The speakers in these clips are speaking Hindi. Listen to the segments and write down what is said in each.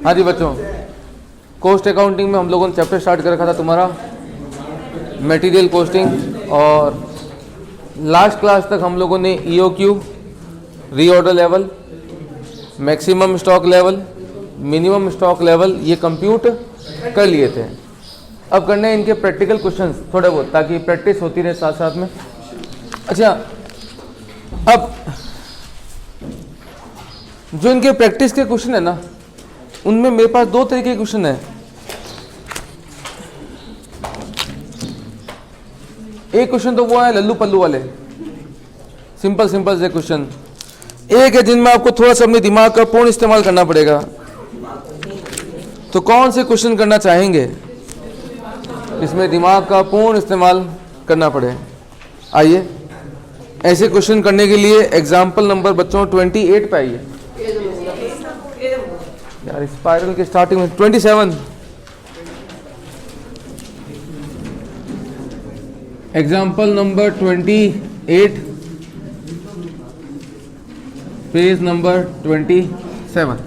हाँ जी बच्चों, कॉस्ट अकाउंटिंग में हम लोगों ने चैप्टर स्टार्ट कर रखा था तुम्हारा मटेरियल कॉस्टिंग, और लास्ट क्लास तक हम लोगों ने EOQ, reorder level, maximum stock level, minimum stock level ये कंप्यूट कर लिए थे। अब करने हैं इनके प्रैक्टिकल क्वेश्चंस थोड़े बहुत, ताकि प्रैक्टिस होती रहे साथ साथ में। अच्छा, अब जो इनके प्रैक्टिस के क्वेश्चन है ना, उनमें मेरे पास दो तरीके के क्वेश्चन है। एक क्वेश्चन तो वो है लल्लू पल्लू वाले, सिंपल सिंपल से क्वेश्चन। एक है जिनमें आपको थोड़ा सा अपने दिमाग का पूर्ण इस्तेमाल करना पड़ेगा। तो कौन से क्वेश्चन करना चाहेंगे इसमें दिमाग का पूर्ण इस्तेमाल करना पड़े? आइए, ऐसे क्वेश्चन करने के लिए एग्जाम्पल नंबर बच्चों 28 पे आइए। यार स्पाइरल के स्टार्टिंग में 27, एग्जाम्पल नंबर 28, पेज नंबर 27।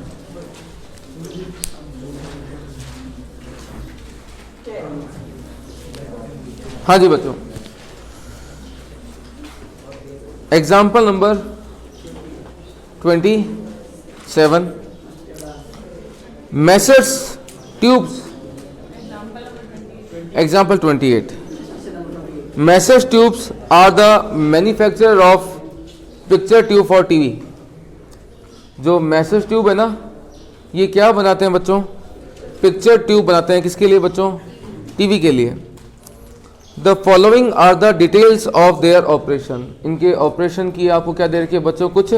हाँ जी बच्चों, example number 27, Messrs tubes. Example 28, Messrs tubes are the manufacturer of picture tube for TV. जो मैसर्स ट्यूब है ना, ये क्या बनाते हैं बच्चों? पिक्चर ट्यूब बनाते हैं। किसके लिए बच्चों? टीवी के लिए। The following are the details of their operation. इनके ऑपरेशन की आपको क्या दे रखी है बच्चों? कुछ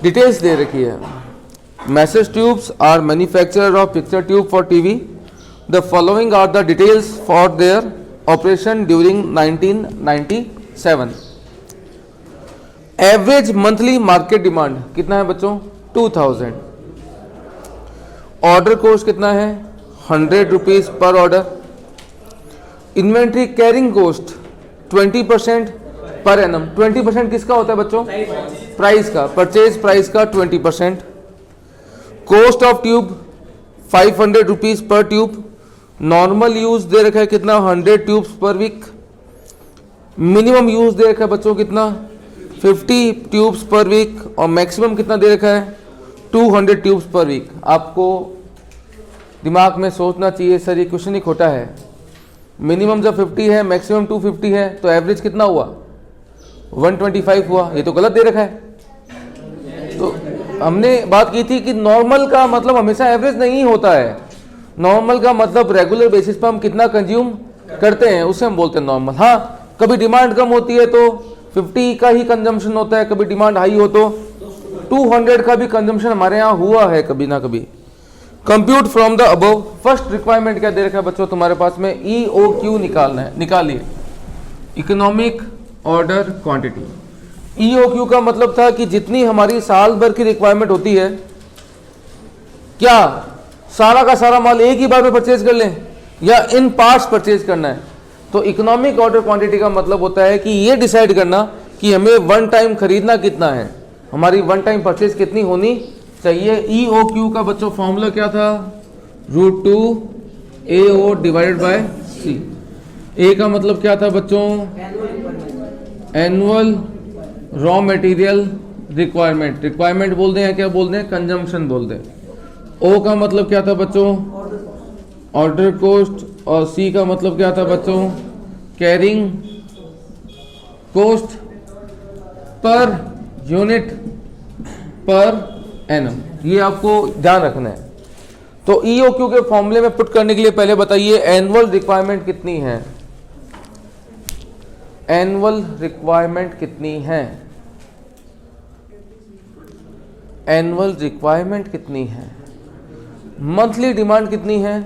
डिटेल्स दे रखी है। Messrs tubes are manufacturer of picture tube for TV. The following are the details for their operation during 1997। Average monthly market demand कितना है बच्चों? 2000। ऑर्डर कॉस्ट कितना है? 100 rupees per order. Inventory carrying cost 20% per annum. 20% किसका होता है बच्चों? प्राइस का, परचेज प्राइस का 20%। Cost of tube 500 rupees per tube. Normal use दे रखा है कितना? 100 ट्यूब्स पर वीक। मिनिमम यूज दे रखा है बच्चों कितना? 50 ट्यूब्स पर वीक। और मैक्सिमम कितना दे रखा है? 200 ट्यूब्स पर वीक। आपको दिमाग में सोचना चाहिए सर ये क्वेश्चन ही खोटा है। मिनिमम जब 50 है, मैक्सिमम 250 है, तो एवरेज कितना हुआ? 125 हुआ। ये तो गलत दे रखा है। तो हमने बात की थी कि नॉर्मल का मतलब हमेशा एवरेज नहीं होता है। नॉर्मल का मतलब रेगुलर बेसिस पर हम कितना कंज्यूम करते हैं उसे हम बोलते हैं नॉर्मल। हाँ, कभी डिमांड कम होती है तो 50 का ही कंजम्पशन होता है, कभी डिमांड हाई हो तो 200 का भी कंजम्पशन हमारे यहाँ हुआ है कभी ना कभी। Compute from the above. First requirement क्या दे रखा है बच्चों तुम्हारे पास में? EOQ निकालना है। निकालिए, इकोनॉमिक ऑर्डर क्वांटिटी। EOQ का मतलब था कि जितनी हमारी साल भर की रिक्वायरमेंट होती है, क्या सारा का सारा माल एक ही बार में परचेज कर लें या इन पार्ट्स परचेज करना है? तो इकोनॉमिक ऑर्डर क्वांटिटी का मतलब होता है कि ये डिसाइड करना कि हमें वन टाइम खरीदना कितना है, हमारी वन टाइम परचेज कितनी होनी चाहिए। EOQ का बच्चों फॉर्मूला क्या था? √2AO divided by C। A का मतलब क्या था बच्चों? Annual raw material requirement. Requirement बोल दें या क्या बोल दें? कंजम्पशन बोल दें। O का मतलब क्या था बच्चों? Order cost. और C का मतलब क्या था बच्चों? Carrying cost per unit per annum. ये आपको ध्यान रखना है। तो EOQ के फॉर्मूले में पुट करने के लिए पहले बताइए एनुअल रिक्वायरमेंट कितनी है? एनुअल रिक्वायरमेंट कितनी है? एनुअल रिक्वायरमेंट कितनी है? मंथली डिमांड कितनी है?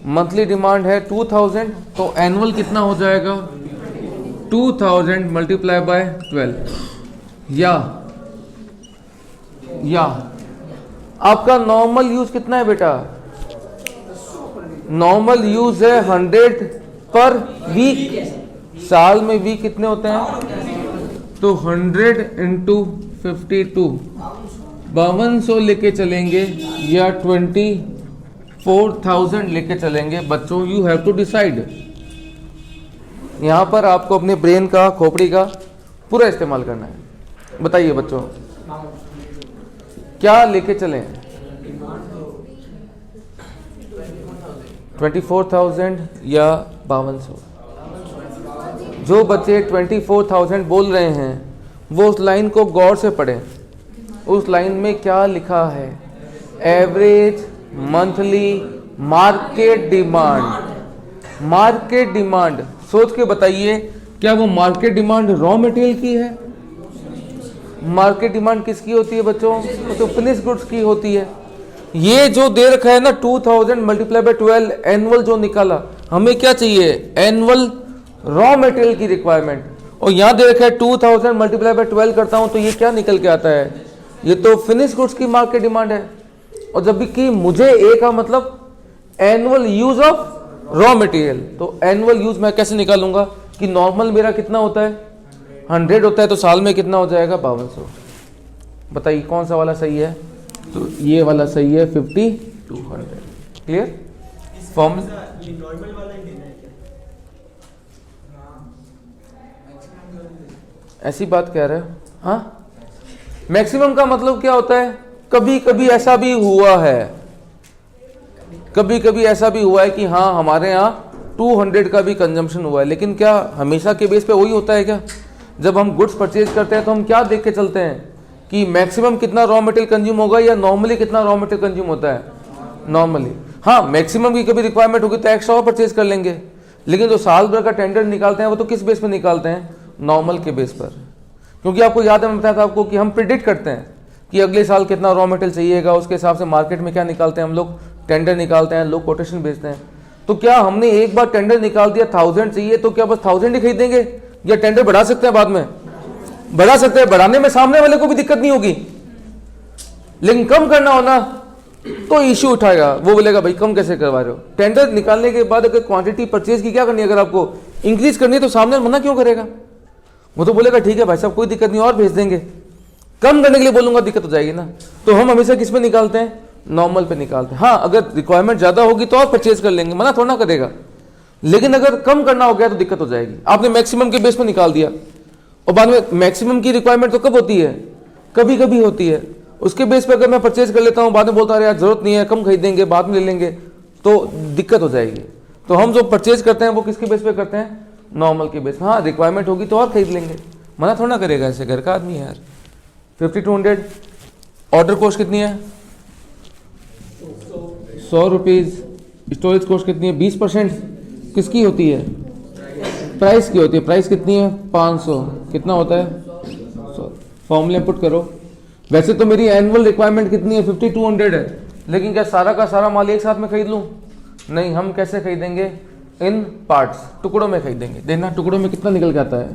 मंथली डिमांड है 2000। तो एनुअल कितना हो जाएगा? 2000 मल्टीप्लाई बाय 12। या आपका नॉर्मल यूज कितना है बेटा? नॉर्मल यूज है 100 पर वीक। साल में वीक कितने होते हैं? तो 100 × 52 5200 लेके चलेंगे या 24,000 लेके चलेंगे बच्चों, यू हैव टू डिसाइड। यहाँ पर आपको अपने ब्रेन का, खोपड़ी का पूरा इस्तेमाल करना है। बताइए बच्चों, क्या लेके चलें? 24,000 या 5200? जो बच्चे 24,000 बोल रहे हैं वो उस लाइन को गौर से पढ़ें। उस लाइन में क्या लिखा है? Average monthly market demand. Market demand सोच के बताइए, क्या वो मार्केट डिमांड रॉ मटेरियल की है? मार्केट डिमांड किसकी होती है बच्चों? वो तो फिनिश गुड्स की होती है। ये जो दे रखा है ना 2000 मल्टीप्लाई बाय 12 एनुअल जो निकाला, हमें क्या चाहिए? एनुअल रॉ मटेरियल की रिक्वायरमेंट। और यहाँ दे रखा है 2000 मल्टीप्लाई बाय 12 करता हूँ तो ये क्या निकल के आता है? ये तो फिनिश गुड्स की मार्केट डिमांड है। और जब भी कि मुझे ए का मतलब annual use of raw material, तो एनुअल यूज मैं कैसे निकालूंगा कि नॉर्मल मेरा कितना होता है? 100 होता है, तो साल में कितना हो जाएगा? 5200। बताइए कौन सा वाला सही है? तो ये वाला सही है, 50 to 100। क्लियर? फॉर्म ऐसी बात कह रहे हो? हाँ, मैक्सिमम का मतलब क्या होता है? कभी कभी ऐसा भी हुआ है, कभी कभी ऐसा भी हुआ है कि हाँ हमारे यहाँ 200 का भी कंजम्पशन हुआ है, लेकिन क्या हमेशा के बेस पे वही होता है क्या? जब हम गुड्स परचेज करते हैं तो हम क्या देख के चलते हैं कि मैक्सिमम कितना रॉ मटेरियल कंज्यूम होगा या नॉर्मली कितना रॉ मटेरियल कंज्यूम होता है? नॉर्मली। हाँ, मैक्सिमम की कभी रिक्वायरमेंट होगी तो एक्स्ट्रा और परचेज कर लेंगे, लेकिन जो साल भर का टेंडर निकालते हैं वो तो किस बेस पर निकालते हैं? नॉर्मल के बेस पर। क्योंकि आपको याद है, मैं बताया था आपको कि हम प्रिडिक्ट करते हैं कि अगले साल कितना रॉ मटेरियल चाहिएगा, उसके हिसाब से मार्केट में क्या निकालते हैं हम लोग? टेंडर निकालते हैं, लोग कोटेशन बेचते हैं। तो क्या हमने एक बार टेंडर निकाल दिया 1000 चाहिए तो क्या बस 1000 ही खरीदेंगे, या टेंडर बढ़ा सकते हैं? बाद में बढ़ा सकते हैं, बढ़ाने में सामने वाले को भी दिक्कत नहीं होगी, लेकिन कम करना हो ना तो इश्यू उठाएगा, वो बोलेगा भाई कम कैसे करवा रहे हो? टेंडर निकालने के बाद अगर क्वांटिटी परचेज की क्या करनी है, अगर आपको इंक्रीज करनी है तो सामने मना क्यों करेगा? वो तो बोलेगा ठीक है भाई साहब कोई दिक्कत नहीं और भेज देंगे। कम करने के लिए बोलूंगा दिक्कत हो जाएगी ना। तो हम हमेशा किस पे निकालते हैं? नॉर्मल पे निकालते हैं। हाँ, अगर रिक्वायरमेंट ज्यादा होगी तो और परचेज कर लेंगे, मना थोड़ा ना करेगा, लेकिन अगर कम करना हो गया तो दिक्कत हो जाएगी। आपने मैक्सिमम के बेस पे निकाल दिया और बाद में मैक्सिमम की रिक्वायरमेंट तो कब होती है? कभी कभी होती है। उसके बेस पे अगर मैं परचेज कर लेता हूँ, बाद में बोलता है यार जरूरत नहीं है, कम खरीदेंगे, बाद में ले लेंगे, तो दिक्कत हो जाएगी। तो हम जो परचेज करते हैं वो किसके बेस पे करते हैं? नॉर्मल के बेस पे। हाँ, रिक्वायरमेंट होगी तो और खरीद लेंगे, मना थोड़ा ना करेगा, ऐसे घर का आदमी है यार। 50 to 100। ऑर्डर कॉस्ट कितनी है? 100 रुपीज़। स्टोरेज कॉस्ट कितनी है? 20% किसकी होती है? प्राइस की होती है। प्राइस कितनी है? 500। कितना होता है? 100। फॉर्मूले पुट करो। वैसे तो मेरी एनुअल रिक्वायरमेंट कितनी है? 50 to 100 है, लेकिन क्या सारा का सारा माल एक साथ में खरीद लूँ? नहीं, हम कैसे खरीदेंगे? इन पार्ट्स, टुकड़ों में खरीदेंगे। देखना टुकड़ों में कितना निकल के आता है।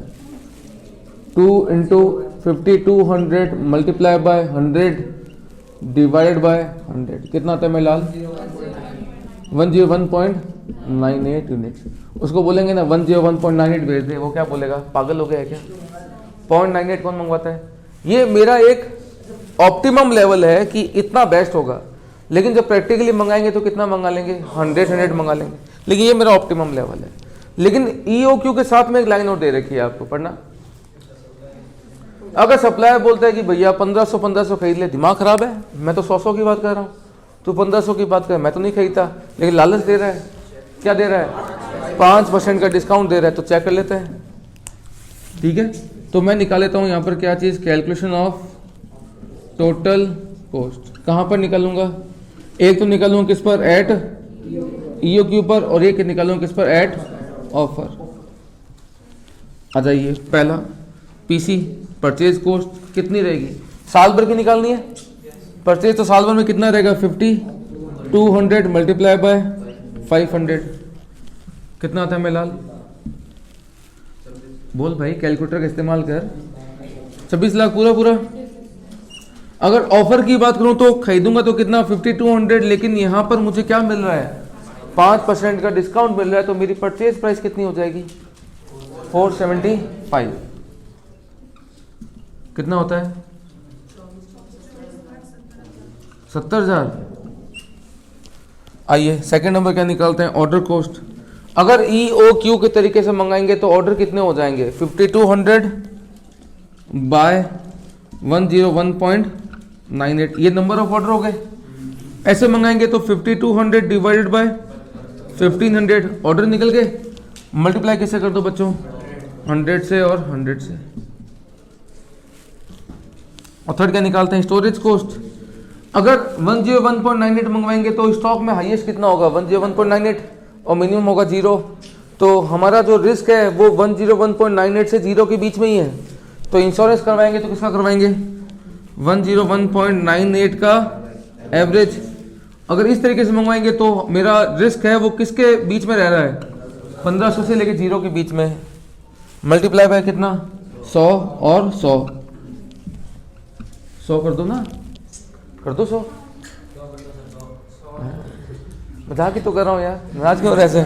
2 into 50 to 100 multiply by 100 divided by 100 कितना आता है मेरे लाल? 101.98 यूनिट्स। उसको बोलेंगे ना 101.98 भेज दे, वो क्या बोलेगा? पागल हो गया है क्या? 0.98 कौन मंगवाता है? ये मेरा एक ऑप्टिमम लेवल है कि इतना बेस्ट होगा, लेकिन जब प्रैक्टिकली मंगाएंगे तो कितना मंगा लेंगे? 100 मंगा लेंगे, लेकिन ये मेरा ऑप्टिमम लेवल है। लेकिन EOQ के साथ में एक लाइन और दे रखी है आपको पढ़ना। अगर सप्लायर बोलता है कि भैया 1500 खरीद ले, दिमाग खराब है, मैं तो 100 की बात कर रहा हूँ, तू 1500 की बात कर, मैं तो नहीं खरीदता, लेकिन लालच दे रहा है। क्या दे रहा है? 5% का डिस्काउंट दे रहा है, तो चेक कर लेते हैं। ठीक है, तो मैं निकाल लेता हूँ यहाँ पर क्या चीज़? Calculation of total cost. कहाँ पर निकालूंगा? एक तो निकालूंगा किस पर? एट EOQ पर, और एक निकालूंगा किस पर? Eight offer. आ जाइए, पहला PC परचेज कॉस्ट कितनी रहेगी? साल भर की निकालनी है परचेज, तो साल भर में कितना रहेगा? 50 to 100 मल्टीप्लाई बाय 500 कितना आता है मेरे लाल? बोल भाई, कैलकुलेटर का इस्तेमाल कर। 26 लाख पूरा पूरा। अगर ऑफर की बात करूं तो खरीदूंगा तो कितना? 50 to 100, लेकिन यहां पर मुझे क्या मिल रहा है? 5% का डिस्काउंट मिल रहा है, तो मेरी परचेज प्राइस कितनी हो जाएगी? 475। कितना होता है? 70,000। आइए सेकंड नंबर क्या निकालते हैं, ऑर्डर कॉस्ट। अगर EOQ के तरीके से मंगाएंगे तो ऑर्डर कितने हो जाएंगे, 5200 बाय 101.98, ये नंबर ऑफ ऑर्डर हो गए। ऐसे मंगाएंगे तो 5200 डिवाइडेड बाय 1500, ऑर्डर निकल गए। मल्टीप्लाई कैसे कर दो बच्चों, 100 से और 100 से। और थर्ड क्या निकालते हैं, स्टोरेज कॉस्ट। अगर 101.98 मंगवाएंगे तो स्टॉक में हाईएस्ट कितना होगा, 101.98, और मिनिमम होगा 0। तो हमारा जो रिस्क है वो 101.98 से 0 के बीच में ही है। तो इंश्योरेंस करवाएंगे तो किसका करवाएंगे, 101.98 का एवरेज। अगर इस तरीके से मंगवाएंगे तो मेरा रिस्क है वो किसके बीच में रह रहा है, 1500 से लेके 0 के बीच में। मल्टीप्लाई बाय कितना, 100 और 100 कर दो ना, कर दो 100। मजाक ही तो कर रहा हूँ यार, नाराज क्यों हो रहे ऐसे।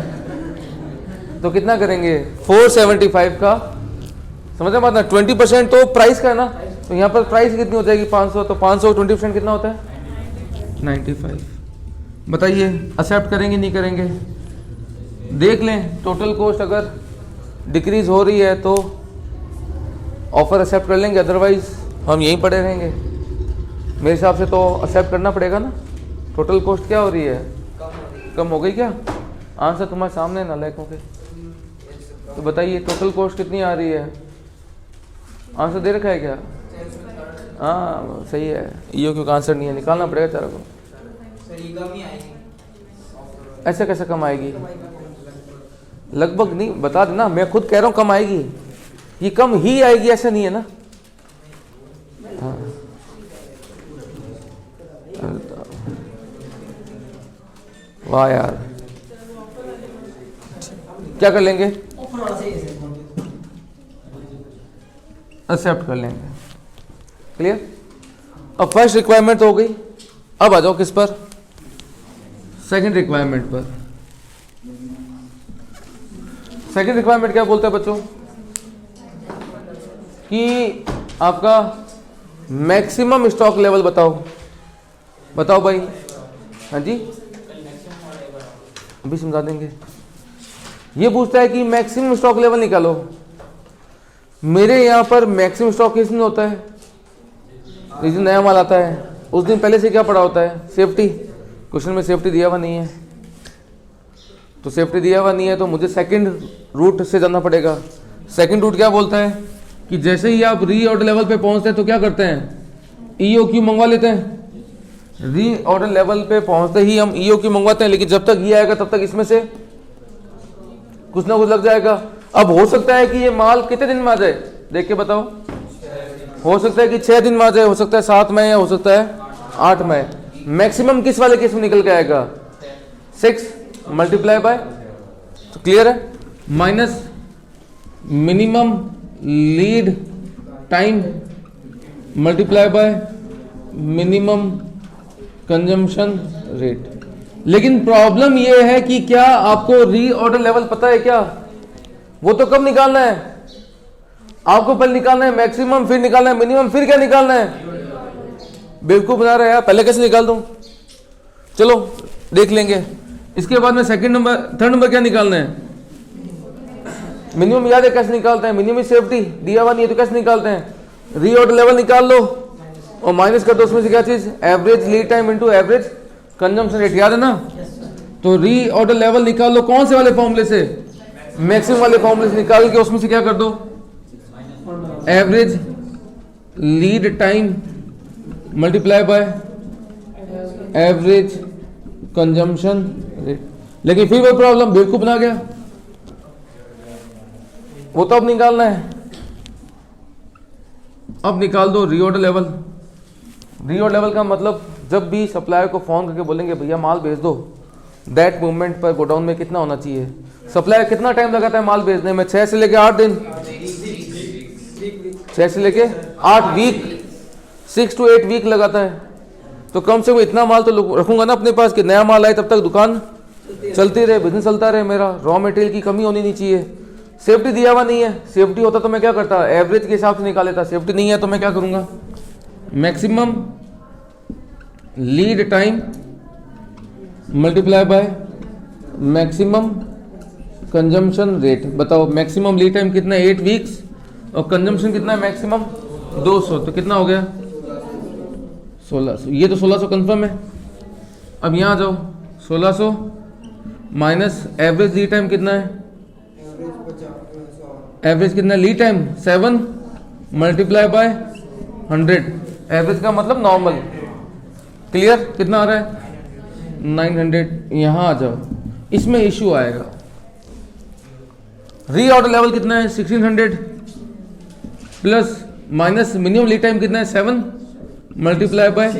तो कितना करेंगे, 475 का, समझ रहे बात ना, 20% तो प्राइस का है ना। तो यहाँ पर प्राइस कितनी हो जाएगी, 500, तो 500 20% कितना होता है, 95। बताइए एक्सेप्ट करेंगे नहीं करेंगे, देख लें। टोटल कॉस्ट अगर डिक्रीज हो रही है तो ऑफर एक्सेप्ट कर लेंगे, अदरवाइज हम यहीं पड़े रहेंगे। मेरे हिसाब से तो एक्सेप्ट करना पड़ेगा ना। टोटल कॉस्ट क्या हो रही है, कम हो गई क्या, आंसर तुम्हारे सामने ना लायकों के। तो बताइए टोटल कॉस्ट कितनी आ रही है, आंसर दे रखा है क्या, हाँ सही है। EOQ का आंसर नहीं है, निकालना पड़ेगा चारों को। ऐसे कैसे कम आएगी, लगभग नहीं, बता देना, मैं खुद कह रहा हूँ कम आएगी, ये कम ही आएगी ऐसा नहीं है ना। हाँ वाह यार, क्या कर लेंगे, एक्सेप्ट कर लेंगे, क्लियर। अब फर्स्ट रिक्वायरमेंट तो हो गई, अब आ जाओ किस पर, सेकंड रिक्वायरमेंट पर। सेकंड रिक्वायरमेंट क्या बोलता है बच्चों, कि आपका मैक्सिमम स्टॉक लेवल बताओ। बताओ भाई, हाँ जी अभी समझा देंगे। ये पूछता है कि मैक्सिमम स्टॉक लेवल निकालो। मेरे यहाँ पर मैक्सिमम स्टॉक किस दिन होता है, जिस दिन नया माल आता है उस दिन पहले से क्या पड़ा होता है, सेफ्टी। क्वेश्चन में सेफ्टी दिया हुआ नहीं है, तो सेफ्टी दिया हुआ नहीं है तो मुझे सेकंड रूट से जाना पड़ेगा। सेकंड रूट क्या बोलता है कि जैसे ही आप री ऑर्डर लेवल पे पहुंचते हैं तो क्या करते हैं, EOQ मंगवा लेते हैं। री ऑर्डर लेवल पे पहुंचते ही हम EOQ मंगवाते हैं, लेकिन जब तक ये आएगा तब तक इसमें से कुछ ना कुछ लग जाएगा। अब हो सकता है कि ये माल कितने दिन में आ जाए, देख के बताओ। हो सकता है कि 6 दिन में आ जाए, हो सकता है 7 में, या हो सकता है 8 में। मैक्सिमम किस वाले केस में निकल के आएगा, 6 मल्टीप्लाई बाय, तो क्लियर है, minus minimum lead time multiply by minimum consumption rate. लेकिन प्रॉब्लम यह है कि क्या आपको री ऑर्डर लेवल पता है क्या, वो तो कब निकालना है, आपको पहले निकालना है मैक्सिमम, फिर निकालना है मिनिमम, फिर क्या निकालना है। बेवकूफ बना रहा है यार, पहले कैसे निकाल दूं, चलो देख लेंगे। इसके बाद में थर्ड नंबर क्या निकालना है, मिनिमम याद है कैसे निकालते हैं, मिनिमम सेफ्टी दिया हुआ नहीं है तो कैसे निकालते हैं, री ऑर्डर लेवल निकाल लो और माइनस कर दो उसमें से क्या चीज, average lead time into average consumption rate, याद है ना। तो री ऑर्डर लेवल निकाल लो, कौन से वाले फॉर्मूले से, मैक्सिमम वाले फॉर्मूले से निकाल के उसमें से क्या कर दो, average lead time multiply by average consumption rate. लेकिन फिर वो प्रॉब्लम, बेवकूफ बना गया, वो तो अब निकालना है। अब निकाल दो रीऑर्डर लेवल। रीऑर्डर लेवल का मतलब जब भी सप्लायर को फोन करके बोलेंगे भैया माल भेज दो, दैट मूवमेंट पर गोडाउन में कितना होना चाहिए। सप्लायर कितना टाइम लगाता है माल भेजने में, 6 से लेके 8 दिन, 6 से लेके 8 वीक, 6 to 8 वीक लगाता है। तो कम से कम इतना माल तो रखूंगा ना अपने पास कि नया माल आए तब तक दुकान चलती रहे, बिजनेस चलता रहे, मेरा रॉ मटेरियल की कमी होनी नहीं चाहिए। सेफ्टी दिया हुआ नहीं है, सेफ्टी होता तो मैं क्या करता, एवरेज के हिसाब से निकाल लेता। सेफ्टी नहीं है तो मैं क्या करूंगा, maximum lead time multiply by maximum consumption rate. बताओ मैक्सिमम लीड टाइम कितना है 8 वीक्स और कंजम्पशन कितना है मैक्सिमम 200, तो कितना हो गया 1600। ये तो 1600 कंफर्म है। अब यहाँ जाओ 1600 माइनस एवरेज लीड टाइम कितना है, एवरेज कितना lead time 7 multiply by 100, average का मतलब नॉर्मल। क्लियर, कितना आ रहा है 900। यहाँ आ जाओ, इसमें इश्यू आएगा। रीऑर्डर लेवल कितना है 1600 plus minus minimum lead time कितना है 7 मल्टीप्लाई बाय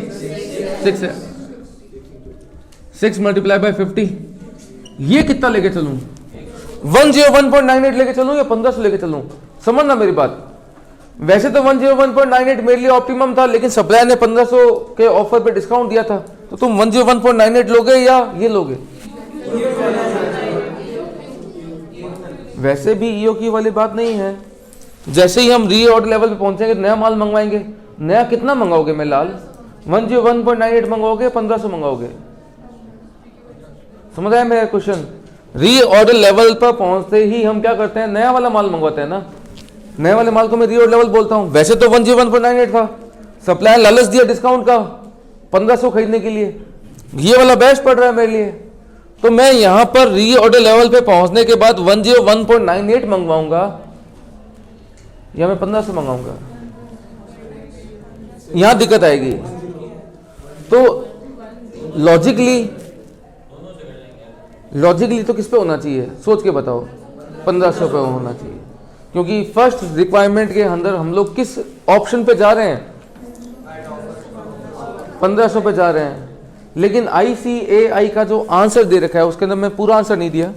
6 मल्टीप्लाई बाय 50। ये कितना लेके चलूं 101.98 लेके चलूं या 1500 लेके चलूं, समझना मेरी बात। वैसे तो 101.98 मेरे लिए ऑप्टिमम था, लेकिन सप्लायर ने 1500 के ऑफर पे डिस्काउंट दिया था, तो तुम 101.98 लोगे या ये लोगे। वैसे भी ईओक्यू वाली बात नहीं है। जैसे ही हम रीऑर्डर लेवल पे पहुंचेंगे नया माल मंगवाएंगे। नया कितना मंगाओगे मैं लाल, 101.98 मंगाओगे 1500 मंगाओगे, समझ आया मेरा क्वेश्चन। रीऑर्डर लेवल पर पहुंचते ही हम क्या करते हैं, नया वाला माल मंगवाते हैं ना। नए वाले माल को मैं रीऑर्डर लेवल बोलता हूं। वैसे तो 101.98 था, सप्लायर लालच दिया डिस्काउंट का 1500 खरीदने के लिए, ये वाला बेस्ट पड़ रहा है मेरे लिए, तो मैं यहां पर रीऑर्डर लेवल पे पहुंचने के बाद 101.98 मंगवाऊंगा या मैं 1500 मंगाऊंगा, यहां दिक्कत आएगी। तो लॉजिकली तो किस पे होना चाहिए, सोच के बताओ, 1500 पे होना चाहिए, क्योंकि फर्स्ट रिक्वायरमेंट के अंदर हम लोग किस ऑप्शन पे जा रहे हैं, 1500 पे जा रहे हैं। लेकिन ICAI का जो आंसर दे रखा है उसके अंदर मैं पूरा आंसर नहीं दिया,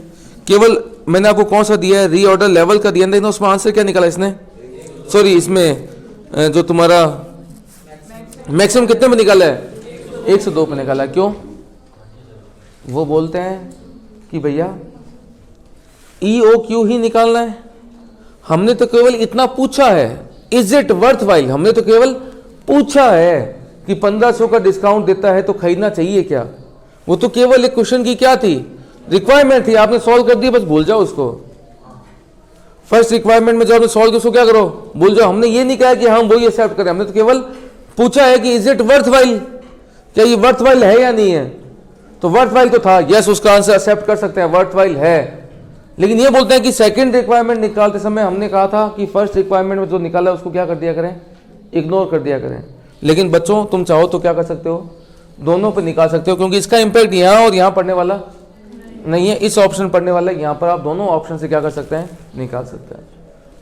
केवल मैंने आपको कौन सा दिया है, रीऑर्डर लेवल का दिया, लेकिन उसमें आंसर क्या निकाला इसने, सॉरी इसमें जो तुम्हारा मैक्सिमम कितने में निकाला है 102 पे निकाला। क्यों, वो बोलते हैं कि भैया EOQ ही निकालना है, हमने तो केवल इतना पूछा है, इज इट वर्थ वाइल, हमने तो केवल पूछा है कि 1500 का डिस्काउंट देता है तो खरीदना चाहिए क्या। वो तो केवल एक क्वेश्चन की क्या थी, रिक्वायरमेंट थी, आपने सॉल्व कर दी, बस भूल जाओ उसको। फर्स्ट रिक्वायरमेंट में जो आपने सॉल्व किया उसको क्या करो, भूल जाओ। हमने ये नहीं कहा कि हम वही एक्सेप्ट करें, हमने तो केवल पूछा है कि इज इट वर्थ वाइल, क्या ये वर्थ वाइल है या नहीं है। तो वर्थ वाइल तो था, यस उसका आंसर एक्सेप्ट कर सकते हैं, वर्थ वाइल है। लेकिन ये बोलते हैं कि सेकंड रिक्वायरमेंट निकालते समय हमने कहा था कि फर्स्ट रिक्वायरमेंट में जो निकाला उसको क्या कर दिया करें, इग्नोर कर दिया करें। लेकिन बच्चों तुम चाहो तो क्या कर सकते हो, दोनों पे निकाल सकते हो, क्योंकि इसका इंपैक्ट यहाँ और यहाँ पड़ने वाला नहीं है, इस ऑप्शन पड़ने वाला है। यहाँ पर आप दोनों ऑप्शन से क्या कर सकते हैं, निकाल सकते हैं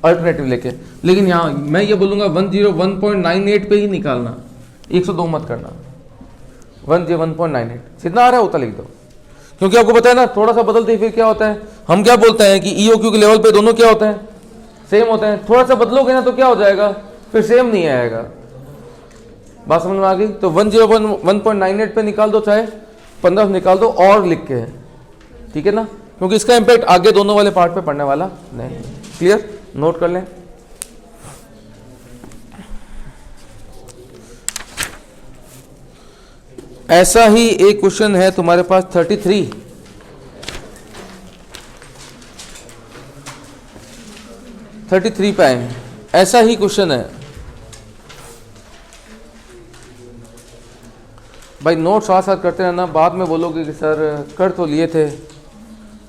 अल्टरनेटिव लेके। लेकिन यहाँ मैं ये बोलूँगा 101.98 पे ही निकालना, 102 मत करना, 101.98 जितना आ रहा है उतना लिख दो। क्योंकि आपको पता है ना, थोड़ा सा बदलते ही फिर क्या होता है, हम क्या बोलते हैं कि EOQ के लेवल पे दोनों क्या होते हैं, सेम होते हैं। थोड़ा सा बदलोगे ना तो क्या हो जाएगा, फिर सेम नहीं आएगा। बात समझ में आ गई। तो 101.98 पे निकाल दो, चाहे 1500 निकाल दो और लिख के, ठीक है ना, क्योंकि इसका इंपैक्ट आगे दोनों वाले पार्ट पे पड़ने वाला नहीं। क्लियर, नोट कर लें। ऐसा ही एक क्वेश्चन है तुम्हारे पास 33 पे आए, ऐसा ही क्वेश्चन है भाई। नोट साथ साथ करते रहना, बाद में बोलोगे कि सर कर तो लिए थे,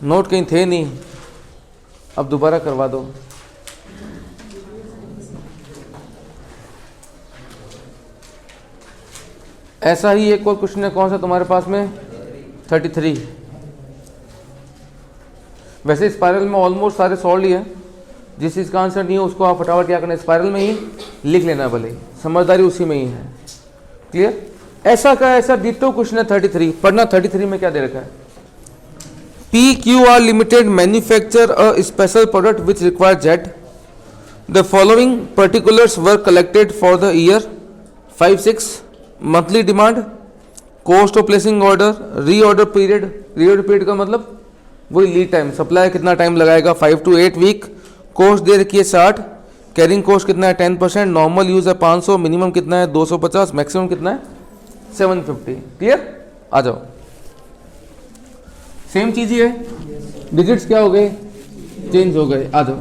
नोट कहीं थे नहीं, अब दोबारा करवा दो। ऐसा ही एक और क्वेश्चन है, कौन सा तुम्हारे पास में 33। वैसे स्पाइरल में ऑलमोस्ट सारे सॉल्व ही है, जिस चीज़ का आंसर नहीं है उसको आप फटाफट क्या करना है, स्पाइरल में ही लिख लेना, भले ही समझदारी उसी में ही है। क्लियर, ऐसा का ऐसा डिटो क्वेश्चन है 33। पढ़ना 33 में क्या दे रखा है, PQR limited manufacture a special product which require jet, the following particulars were collected for the year 5-6, monthly demand, cost of placing order, reorder period, reorder period का मतलब वही लीड टाइम, सप्लाई कितना टाइम लगाएगा 5 to 8 वीक, कॉस्ट दे रखी है 60, कैरिंग कॉस्ट कितना है 10%, नॉर्मल यूज है 500, मिनिमम कितना है 250, मैक्सिमम कितना है 750। क्लियर? आ जाओ, सेम चीज ही है, डिजिट्स क्या हो गए, चेंज हो गए। आ जाओ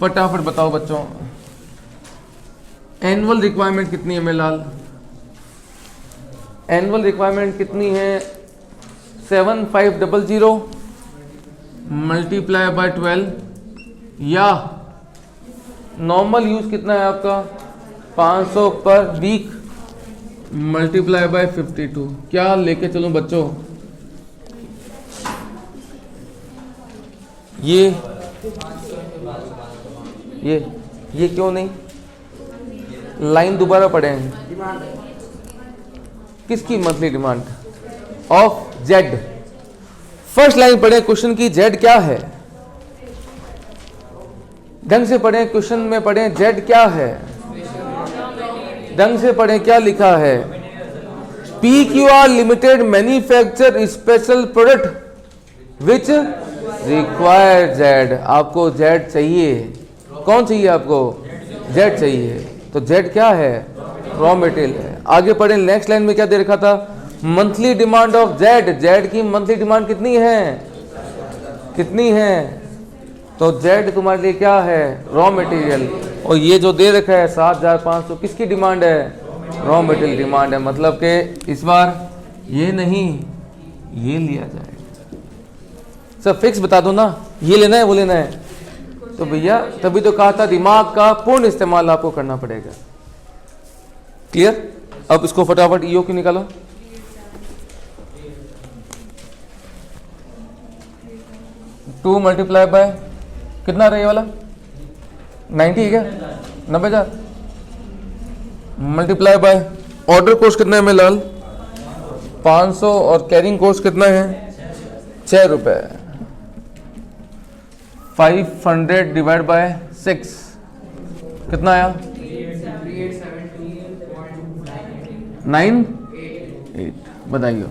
फटाफट बताओ बच्चों, एनुअल रिक्वायरमेंट कितनी है मेलाल? एनुअल रिक्वायरमेंट कितनी है? 7500 मल्टीप्लाई बाय 12, या नॉर्मल यूज कितना है आपका 500 पर वीक मल्टीप्लाई बाय 52। क्या लेके चलूं बच्चों? ये क्यों नहीं? लाइन दोबारा पढ़ें। किसकी monthly demand? Of Z. First line पढ़ें क्वेश्चन की, जेड क्या है? ढंग से पढ़ें, क्वेश्चन में पढ़ें जेड क्या है, ढंग से पढ़ें क्या लिखा है। PQR limited manufacture special product which require Z. आपको जेड चाहिए, कौन चाहिए आपको? जेड चाहिए। तो जेड क्या है? रॉ मटेरियल है। आगे पढ़े, नेक्स्ट लाइन में क्या दे रखा था? Monthly demand of Z. Z की मंथली डिमांड कितनी है? कितनी है? तो जेड तुम्हारे लिए क्या है? Raw material. और ये जो दे रखा है 7500, किसकी डिमांड है? रॉ मटेरियल डिमांड है। मतलब कि इस बार ये नहीं, ये लिया जाए। सब फिक्स बता दो ना, ये लेना है वो लेना है। तो भैया तभी तो कहा था दिमाग का पूर्ण इस्तेमाल आपको करना पड़ेगा। क्लियर? अब इसको फटाफट ईओ की निकालो। टू मल्टीप्लाई बाय कितना रहे वाला? 90 है क्या? 90,000 मल्टीप्लाई बाय ऑर्डर कॉस्ट कितना है मेलाल? 500 और कैरिंग कॉस्ट कितना है? 6 रुपए। 500 डिवाइड बाय 6 कितना आया? 98। बताइए।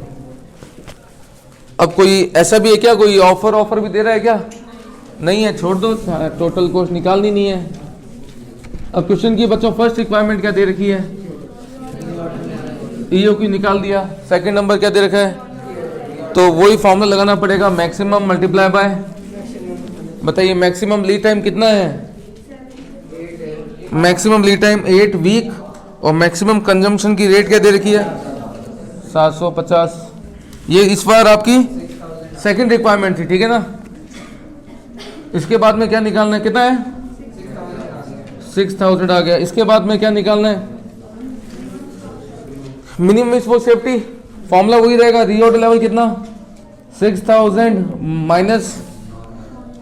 अब कोई ऐसा भी है क्या, कोई ऑफर भी दे रहा है क्या? नहीं है, छोड़ दो, टोटल कॉस्ट निकालनी नहीं है। अब क्वेश्चन की बच्चों फर्स्ट रिक्वायरमेंट क्या दे रखी है? ईओ की निकाल दिया। सेकंड नंबर क्या दे रखा है? तो वही फॉर्मूला लगाना पड़ेगा, मैक्सिमम मल्टीप्लाई बाय, बताइए मैक्सिमम लीड टाइम कितना है? Maximum lead time 8 week. और मैक्सिमम कंजम्पशन की रेट क्या दे रखी है? 750। ये इस बार आपकी सेकंड रिक्वायरमेंट थी, ठीक है ना? इसके बाद में क्या निकालना है? कितना है? 6000 आ गया। इसके बाद में क्या निकालना है? मिनिमम इसको सेफ्टी फॉर्मूला वही रहेगा, रीऑर्डर लेवल कितना? 6000 माइनस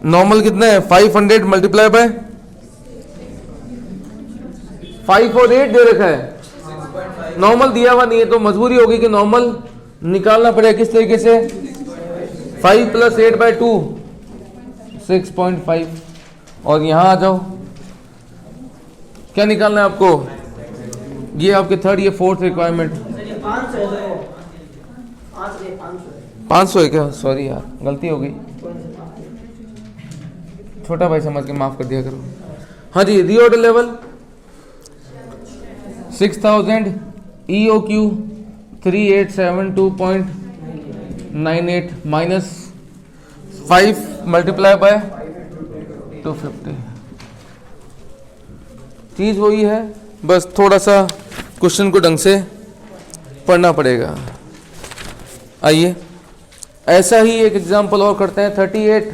नॉर्मल कितना है? 500 मल्टीप्लाई बाय 5 और 8 दे रखा है, नॉर्मल दिया हुआ नहीं है, तो मजबूरी होगी कि नॉर्मल निकालना पड़ेगा। किस तरीके से? 5 + 8/2 6.5। और यहां आ जाओ, क्या निकालना है आपको? ये आपके थर्ड, ये फोर्थ रिक्वायरमेंट। 500 है क्या? सॉरी यार, गलती हो गई, छोटा भाई समझ के माफ कर दिया करो। हाँ जी, reorder level 6000, EOQ 3872.98 minus 5 multiply by 250। चीज़ वही है, बस थोड़ा सा क्वेश्चन को ढंग से पढ़ना पड़ेगा। आइए ऐसा ही एक एग्जांपल और करते हैं। 38,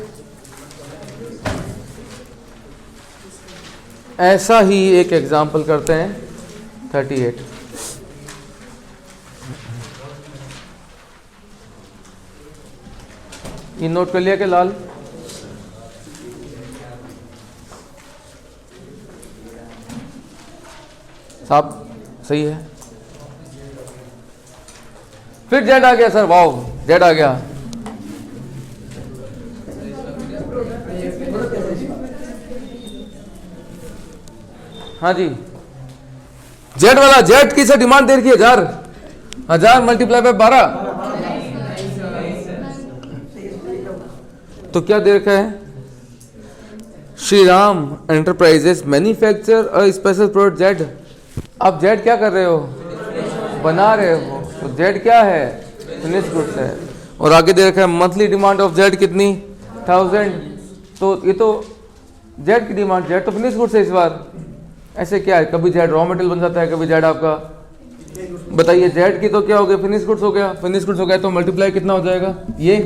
ऐसा ही एक एग्जांपल करते हैं 38। ये नोट कर लिया कि लाल? साहब सही है। फिर जेड आ गया सर, वाओ जेड आ गया। हाँ जी, जेड वाला, जेड की सर डिमांड दे रखी है 1000 मल्टीप्लाई बाय 12, तो क्या दे रखा है? Shri Ram enterprises manufacture a special product Z. आप जेड क्या कर रहे हो? बना रहे हो। तो जेड क्या है, फिनिश गुड्स है। और आगे दे रखा है मंथली डिमांड ऑफ जेड कितनी 1000, तो ये तो जेड की डिमांड, जेड तो फिनिश गुड्स है इस बार। ऐसे क्या है, कभी जेड रॉ मटेरियल बन जाता है, कभी जेड आपका, बताइए जेड की तो क्या हो गया, फिनिश गुड्स हो गया। फिनिश गुड्स हो गया तो मल्टीप्लाई कितना हो जाएगा, ये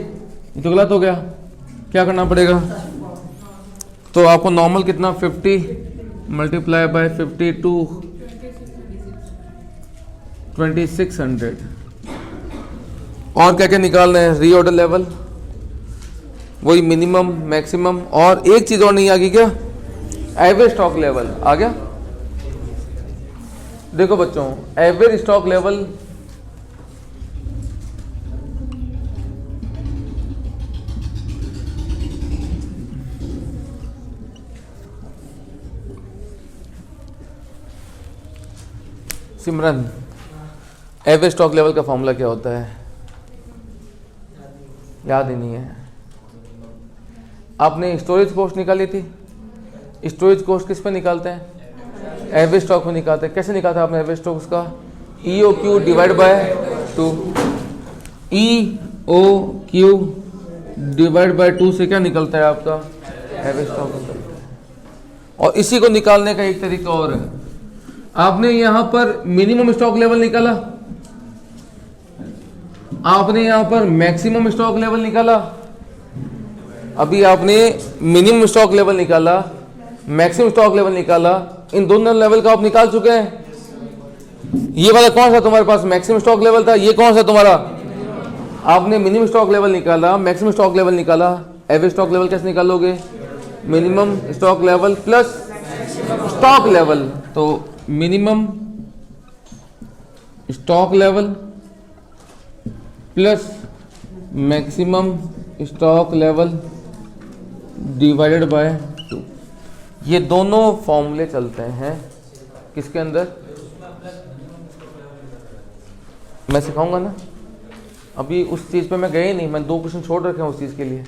तो गलत हो गया, क्या करना पड़ेगा, तो आपको नॉर्मल कितना 50 मल्टीप्लाई बाय 52 2600। और क्या क्या निकालना है, रीऑर्डर लेवल, वही मिनिमम मैक्सिमम, और एक चीज और नहीं आ गई क्या, एवरेज स्टॉक लेवल आ गया। देखो बच्चों एवरेज स्टॉक लेवल सिमरन, एवरेज स्टॉक लेवल का फॉर्मूला क्या होता है, याद ही नहीं है। आपने स्टोरेज कॉस्ट निकाली थी, स्टोरेज कॉस्ट किस पे निकालते हैं, एवरेज स्टॉक में निकालते हैं। कैसे निकालते हैं आपने एवरेज स्टॉक उसका, EOQ divide by 2, EOQ divide by 2 से क्या निकलता है आपका, एवरेज स्टॉक निकलता है। और इसी को निकालने का एक तरीका और है, आपने यहां पर मिनिमम स्टॉक लेवल निकाला, आपने यहां पर मैक्सिमम स्टॉक लेवल निकाला, अभी आपने मिनिमम स्टॉक लेवल निकाला, मैक्सिमम स्टॉक लेवल निकाला, इन दोनों लेवल का आप निकाल चुके हैं। ये वाला कौन सा तुम्हारे पास मैक्सिमम स्टॉक लेवल था, ये कौन सा तुम्हारा, आपने मिनिमम स्टॉक लेवल निकाला, मैक्सिमम स्टॉक लेवल निकाला, एवरेज स्टॉक लेवल कैसे निकालोगे, minimum stock level plus stock level, तो minimum stock level plus maximum stock level divided by 2, ये दोनों फॉर्मूले चलते हैं किसके अंदर, मैं सिखाऊंगा ना, अभी उस चीज़ पे मैं गए नहीं, मैं 2 क्वेश्चन छोड़ रखे हैं उस चीज़ के लिए।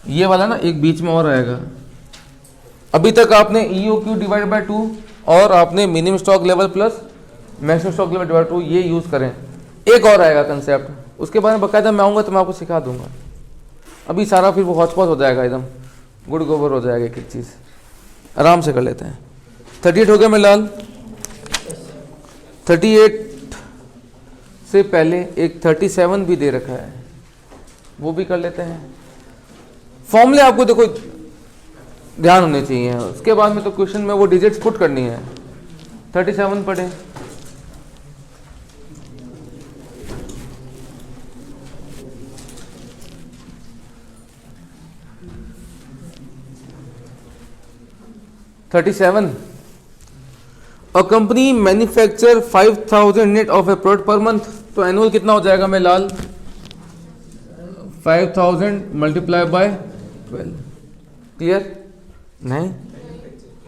ये वाला ना एक बीच में और आएगा, अभी तक आपने EOQ डिवाइड बाय 2 और आपने minimum stock level plus maximum stock level divide 2 ये यूज़ करें। एक और आएगा कंसेप्ट, उसके बारे में बकायदा मैं आऊँगा तो मैं आपको सिखा दूंगा। अभी सारा फिर वो हॉचपॉच हो जाएगा, एकदम गुड़ गोबर हो जाएगा एक एक चीज़, आराम से कर लेते हैं। 38 हो गया मेरे लाल, 38 से पहले एक 37 भी दे रखा है, वो भी कर लेते हैं। फॉर्मूले आपको देखो ध्यान होने चाहिए, उसके बाद में तो क्वेश्चन में वो डिजिट्स पुट करनी है। 37 पढ़े, a company manufacture 5000 unit of A product per month, तो एनुअल कितना हो जाएगा मेरे लाल, 5000 मल्टीप्लाई बाय 12, क्लियर नहीं,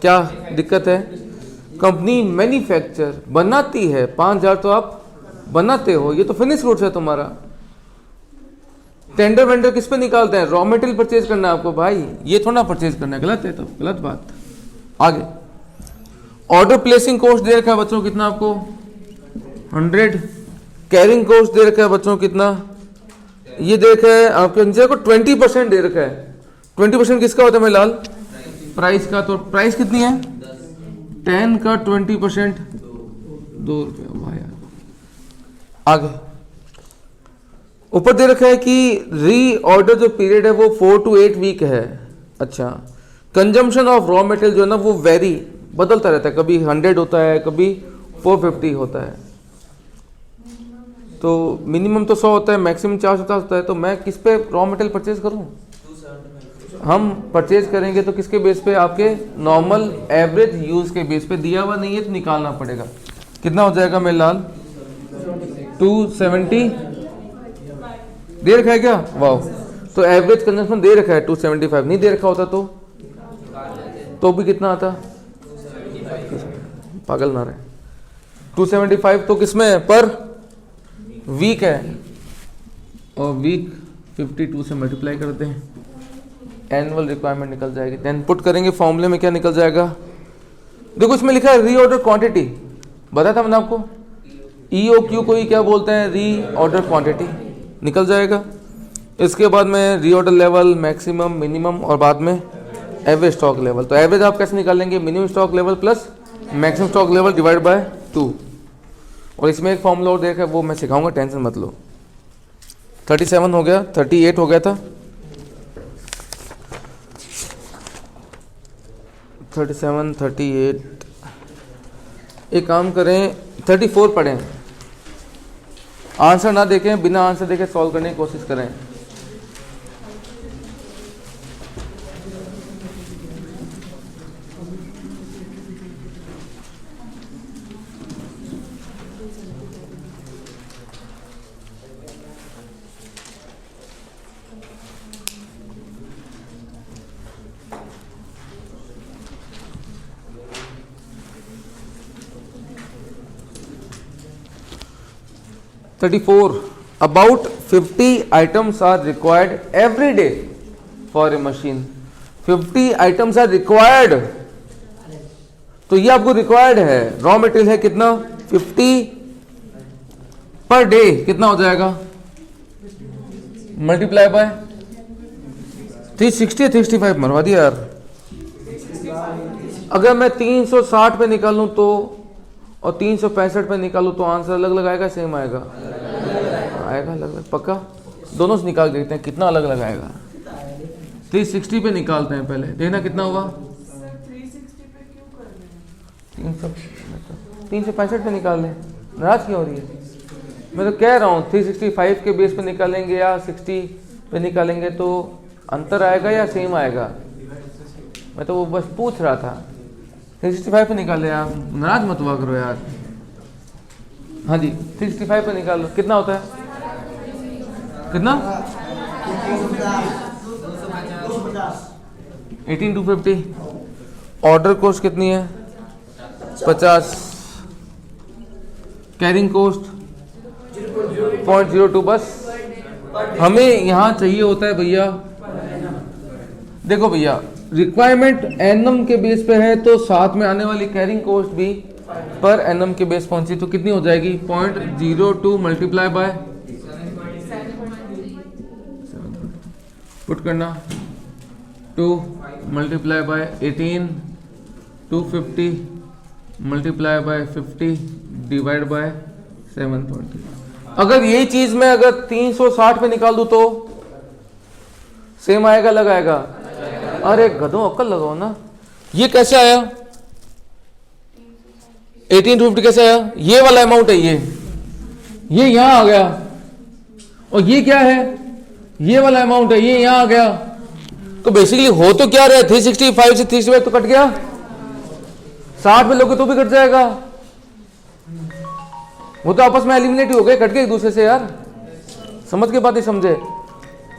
क्या दिक्कत है, कंपनी मैन्युफैक्चर बनाती है 5000, तो आप बनाते हो, ये तो फिनिश गुड्स है तुम्हारा। टेंडर वेंडर किस पे निकालते हैं, रॉ मटेरियल परचेज करना है आपको भाई, ये थोड़ा परचेज करना है, गलत है, तो गलत बात। आगे ऑर्डर प्लेसिंग कॉस्ट दे रखा है बच्चों कितना आपको 100, कैरिंग कॉस्ट दे रखा है बच्चों कितना, ये दे रखा है आपके अंदर को 20% दे रखा है। 20% किसका होता है मेरे लाल, प्राइस का, तो प्राइस कितनी है 10 का 20% 2 रुपये भाई। आगे ऊपर दे रखा है कि री ऑर्डर जो पीरियड है वो 4 to 8 वीक है। अच्छा, कंजम्पशन ऑफ रॉ मटेरियल जो है ना वो वेरी बदलता रहता है, कभी 100 होता है, कभी 450 होता है, तो मिनिमम तो 100 होता है, मैक्सिमम 450 होता है। तो मैं किस पे रॉ मटेरियल परचेज करूं, हम परचेज करेंगे तो किसके बेस पे, आपके नॉर्मल एवरेज यूज के बेस पे, दिया हुआ नहीं है तो निकालना पड़ेगा। कितना हो जाएगा मेरे लाल 270 दे रखा है क्या, वाह, तो एवरेज कंजम्पशन दे रखा है 275, नहीं दे रखा होता तो भी कितना आता, पागल ना रहे, 275 तो किसमें है, पर वीक है, और वीक 52 से मल्टीप्लाई करते हैं, एनुअल रिक्वायरमेंट निकल जाएगी। देन पुट करेंगे फॉर्मूले में, क्या निकल जाएगा, देखो इसमें लिखा है रीऑर्डर क्वांटिटी, बताया था मैंने आपको, EOQ को ही क्या बोलते हैं, री ऑर्डर क्वांटिटी, निकल जाएगा। इसके बाद में री ऑर्डर लेवल, मैक्सिमम, मिनिमम और बाद में एवरेज स्टॉक लेवल। तो एवरेज आप कैसे निकालेंगे, minimum stock level plus maximum stock level divide by 2। और इसमें एक फॉर्मूला और देखा, वो मैं सिखाऊंगा, टेंशन मत लो। 37 हो गया, 38 हो गया था, 37, 38। एक काम करें, 34 पढ़ें, आंसर ना देखें, बिना आंसर देखे सॉल्व करने की कोशिश करें। About 50 items are required every day for a machine. 50 items are required, तो ये आपको रिक्वायर्ड है। रॉ मटेरियल है कितना, 50 पर डे, कितना हो जाएगा, मल्टीप्लाई बाय 360 या 365, मरवा दिया यार। अगर मैं 360 पे निकालूं तो और 365 पे निकालूं तो आंसर अलग अलग आएगा, सेम आएगा, आएगा अलग अलग, पक्का। दोनों से निकाल के देखते हैं कितना अलग अलग आएगा। 360 पे निकालते हैं पहले, देखना कितना हुआ। 365 पे निकाल लें, नाराज क्यों हो रही है? मैं तो कह रहा हूँ 365 के बेस पे निकालेंगे या 60 पे निकालेंगे तो अंतर आएगा या सेम आएगा। मैं तो वो बस पूछ रहा था। 365 पे निकाले आप, नाराज मत हुआ करो यार। हाँ जी, 365 पे निकाल लो, कितना होता है, कितना, 18,250। ऑर्डर कॉस्ट कितनी है, 50। Carrying cost 0.02। बस हमें यहाँ चाहिए होता है भैया, देखो भैया, रिक्वायरमेंट एनम के बेस पे है तो साथ में आने वाली कैरिंग कॉस्ट भी पर एनम के बेस पहुंची, तो कितनी हो जाएगी, 0.02 मल्टीप्लाई बाय, पुट करना 2 multiply by 18, 250 multiply by 50 divide by 720। अगर यही चीज मैं अगर 360 पे निकाल दूं तो सेम आएगा, अलग आएगा? अरे गधों, अक्ल लगाओ ना। ये कैसे आया, 1850 कैसे आया? ये वाला अमाउंट है, ये यहां आ गया, और ये क्या है, ये वाला अमाउंट है, ये यहां आ गया। तो बेसिकली हो तो क्या रहा है, 365 से 365 तो कट गया, 60 में लोगे तो भी कट जाएगा। वो तो आपस में एलिमिनेट हो गए, कट गए एक दूसरे से यार। समझ के बात ही समझे।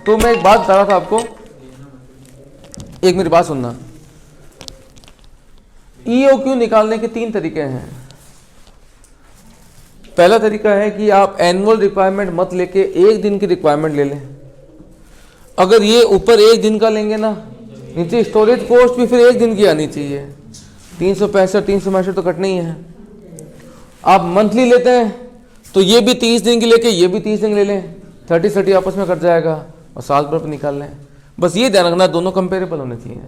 तो मैं एक बात बता रहा था आपको, एक मेरी बात सुनना। EOQ निकालने के 3 तरीके हैं। पहला तरीका है कि आप एनुअल रिक्वायरमेंट मत लेके 1 दिन की रिक्वायरमेंट ले लें। अगर ये ऊपर 1 दिन का लेंगे ना, नीचे स्टोरेज कॉस्ट भी फिर 1 दिन की आनी चाहिए। 365 365 तो कटना ही है। आप मंथली लेते हैं तो ये भी 30 दिन की लेके ये भी 30 दिन ले लें, 30 आपस में कट जाएगा और साल भर पर निकाल लें। बस ये ध्यान रखना, दोनों कंपेरेबल होने चाहिए।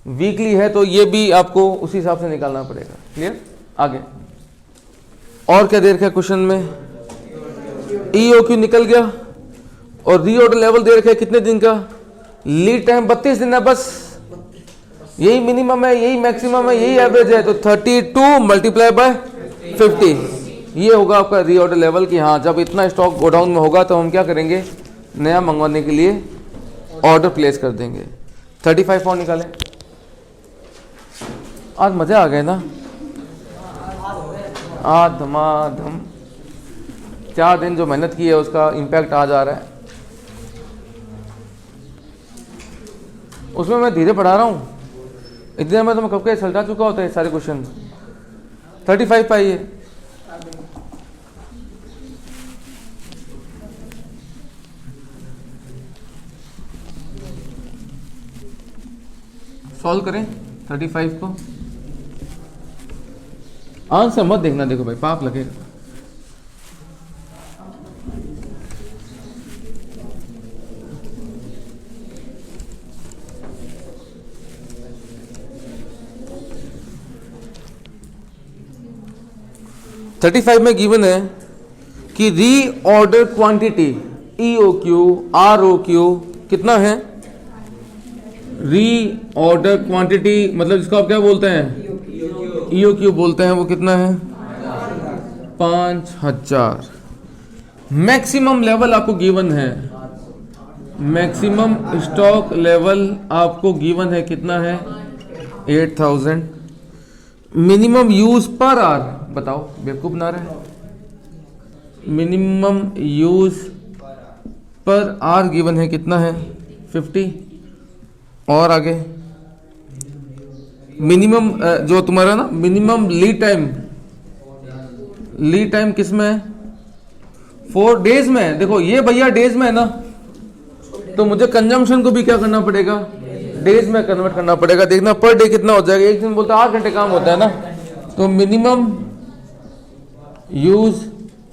वीकली है तो ये भी आपको उसी हिसाब से निकालना पड़ेगा। क्लियर? आगे और क्या दे रखा है क्वेश्चन में? EOQ निकल गया और रीऑर्डर लेवल दे रखा है कितने दिन का? लीड टाइम 32 दिन है। बस यही मिनिमम है, यही मैक्सिमम है, यही एवरेज है। तो 32 मल्टीप्लाई बाय 50 ये होगा आपका रीऑर्डर लेवल। कि हाँ, जब इतना स्टॉक गोडाउन में होगा तो हम क्या करेंगे, नया मंगवाने के लिए ऑर्डर प्लेस कर देंगे। 35 और निकालें। आज मजा आ गया ना, आज धमाधम। 4 दिन जो मेहनत की है उसका इम्पैक्ट आज आ रहा है। उसमें मैं धीरे पढ़ा रहा हूँ, इतने में तो मैं कब के सलटा चुका होता है सारे क्वेश्चन। 35 पाइए। सॉल्व करें 35 को। आंसर मत देखना, देखो भाई पाप लगेगा। 35 में गिवन है कि री ऑर्डर क्वांटिटी EOQ ROQ कितना है? री ऑर्डर क्वांटिटी मतलब जिसको आप क्या बोलते हैं? EOQ बोलते हैं। वो कितना है? 5000। मैक्सिमम लेवल आपको गिवन है, मैक्सिमम स्टॉक लेवल आपको गिवन है कितना है? 8000। मिनिमम यूज पर आवर बताओ, बेवकूफ बना रहे हैं। Minimum use per hour given है कितना है? 50। और आगे मिनिमम जो तुम्हारा ना मिनिमम लीड टाइम किस में है? 4 डेज में है। देखो ये भैया डेज में है ना, तो मुझे कंजम्पशन को भी क्या करना पड़ेगा? डेज में कन्वर्ट करना पड़ेगा। देखना पर डे कितना हो जाएगा। एक दिन बोलता है 8 घंटे काम होता है ना, तो मिनिमम यूज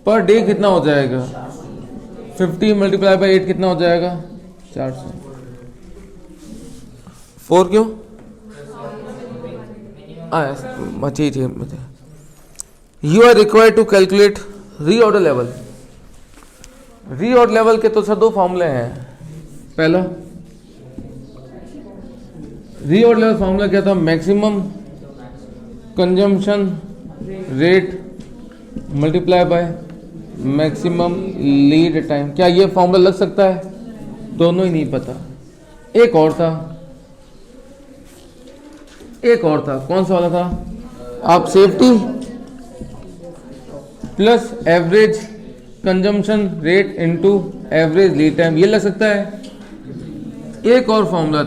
पर डे कितना हो जाएगा? 50 मल्टीप्लाई बाई 8 कितना हो जाएगा? 400। 4 क्यों? ठीक है। You are required to calculate reorder level. Reorder level के तो सर 2 फॉर्मूले हैं। पहला रीऑर्डर लेवल फॉर्मूला क्या था? Maximum consumption rate multiply by maximum lead time. क्या ये फॉर्मूला लग सकता है? दोनों ही नहीं पता। एक और था, कौन सा वाला था? आप safety plus average consumption rate into average lead time, ये लग सकता है। एक और फॉर्मूला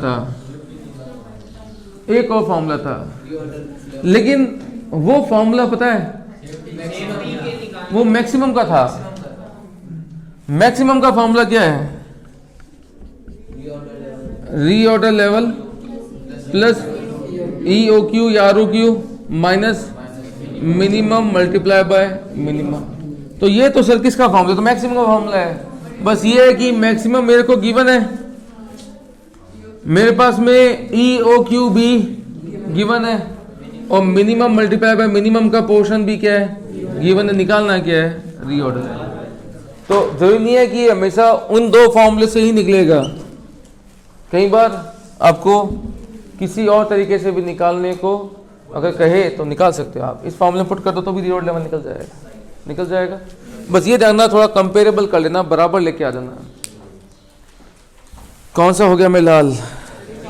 था, लेकिन वो फॉर्मूला पता है वो मैक्सिमम का था। मैक्सिमम का फॉर्मूला क्या है? रीऑर्डर लेवल प्लस EOQ या ROQ minus minimum multiply by minimum. तो ये तो सर किसका फॉर्मूला? तो मैक्सिमम का फॉर्मूला है। बस ये है कि मैक्सिमम मेरे को गिवन है, मेरे पास में EOQ भी गिवन है, और मिनिमम मल्टीप्लाई बाय मिनिमम का पोर्शन भी क्या है? गिवन है। निकालना क्या है? रीऑर्डर। तो जरूरी नहीं है कि हमेशा उन 2 फॉर्मूले से ही निकलेगा, कई बार आपको किसी और तरीके से भी निकालने को अगर कहे तो निकाल सकते हो आप। इस फॉर्मूले पुट कर दो तो भी रीऑर्डर लेवल निकल जाएगा। बस ये जानना, थोड़ा कंपेरेबल कर लेना, बराबर लेके आ जाना। कौन सा हो गया मेरे लाल?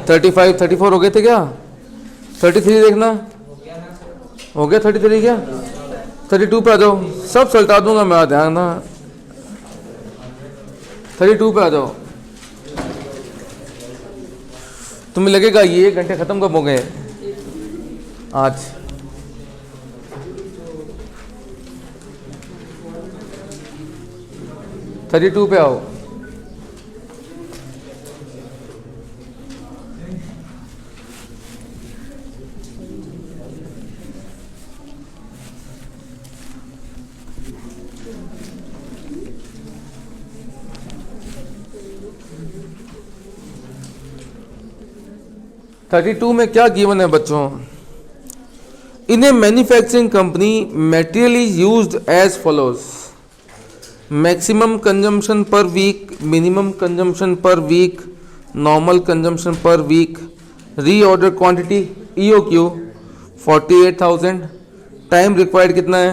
35 34 हो गए थे क्या? 33 देखना हो गया। 33 क्या? 32 पे आ जाओ, सब सल्टा दूंगा मैं, ध्यान ना। 32 पे आ जाओ। तुम्हें लगेगा ये 1 घंटे खत्म कब हो गए आज? थर्टी 32 पे आओ। थर्टी 32 में क्या गिवन है बच्चों? In a manufacturing company material is used as follows: maximum consumption per week, minimum consumption per week, normal consumption per week, reorder quantity EOQ 48,000, time required कितना है?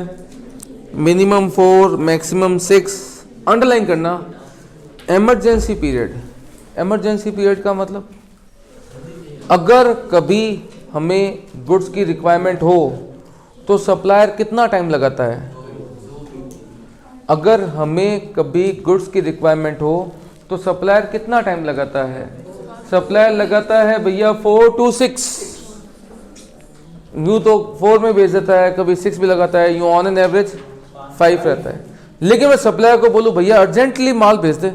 Minimum 4, maximum 6। अंडरलाइन करना इमरजेंसी पीरियड। इमरजेंसी पीरियड का मतलब अगर कभी हमें गुड्स की रिक्वायरमेंट हो तो सप्लायर कितना टाइम लगाता है? अगर हमें कभी गुड्स की रिक्वायरमेंट हो तो सप्लायर कितना टाइम लगाता है? सप्लायर लगाता है भैया 4 to 6। यूँ तो 4 में भेज देता है, कभी 6 भी लगाता है, यूँ ऑन एन एवरेज 5 रहता है। लेकिन मैं सप्लायर को बोलूँ भैया अर्जेंटली माल भेज दे,